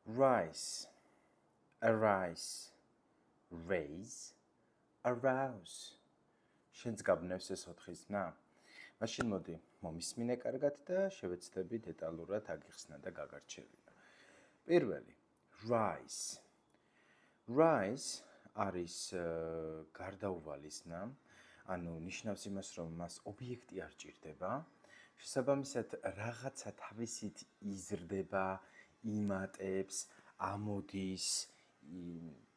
rise, arise, raise, arouse. შენს გაბნევს ეს 4 ზნა? მაშინ მოდი, მომისმინე კარგად და შევეცდები დეტალურად აგიხსნა და გაგარჩევინა. პირველი, rise. Rise არის გარდაუვალი ზნა, ანუ ნიშნავს იმას, რომ მას ობიექტი არ ჭირდება. შესაბამისად, რაღაცა თავისით იზრდება, იმატებს, ამოდის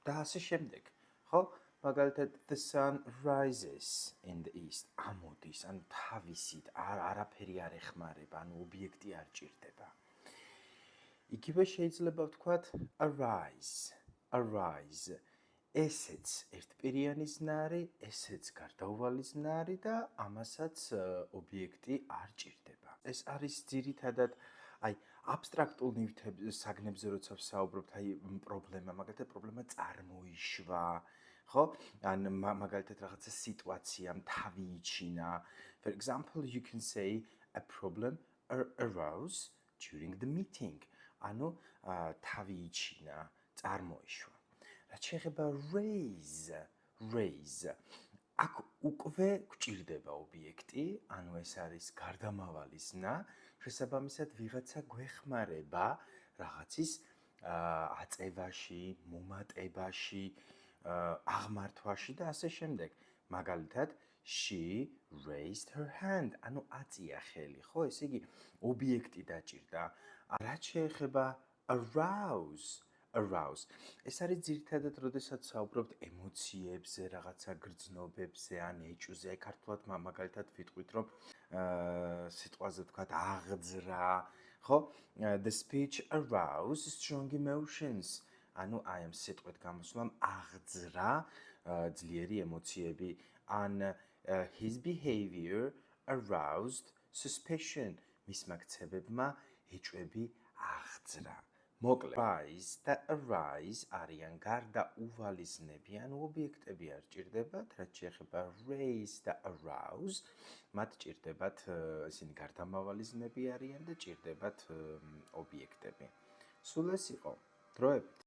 და ასე შემდეგ. ხო? მაგალითად, the sun rises in the east. ამოდის, ანუ თავისით არაფერი არ ეხმარება, ანუ ობიექტი არ ჭირდება. იგივე შეიძლება ვთქვათ arise. Arise. ესეც ერთპირიანი ზნა არის, ესეც გარდაუვალი ზნა არის და ამასაც ობიექტი არ ჭირდება. ეს არის ძირითადად აბსტრაქტულ საგნებზე როცა ვსაუბრობთ, პრობლემა, მაგალითად პრობლემა წარმოიშვა, ხო? ან მაგალითად რაღაცა სიტუაცია თავიიჩინა. For example, you can say a problem arose during the meeting. ანუ თავიიჩინა, წარმოიშვა. რაც შეეხება raise, აქ უკვე გვჭირდება ობიექტი, ანუ ეს არის გარდამავალი ზნა, შესაბამისად ვიღაცა გვეხმარება რაღაცის აწევაში, მომატებაში, აღმართვაში და ასე შემდეგ. მაგალითად, she raised her hand, ანუ აწია ხელი, ხო? ესე იგი, ობიექტი დაჭირდა. რაც შეეხება arouse. ეს არის ძირითადად, როდესაც საუბრობთ ემოციებზე, რაღაცა გრძნობებზე, ან ეჭვზე, ქართულად მაგალითად ვიტყვით, რომ სიტყვაზე ვთქვათ აღძრა, ხო? The speech aroused strong emotions. ანუ აი ამ სიტყვით გამოსვლამ აღძრა ძლიერი ემოციები. ან his behavior aroused suspicion. მისმა ქცევებმა ეჭვები აღძრა. მოკლედ, rise და arise არიან გარდაუვალი ზნები, ანუ ობიექტები არ ჭირდებათ, რაც შეეხება raise და arouse, მათ ჭირდებათ, ისინი გარდამავალი ზნები არიან და ჭირდებათ ობიექტები. სულ ეს იყო. დროებით.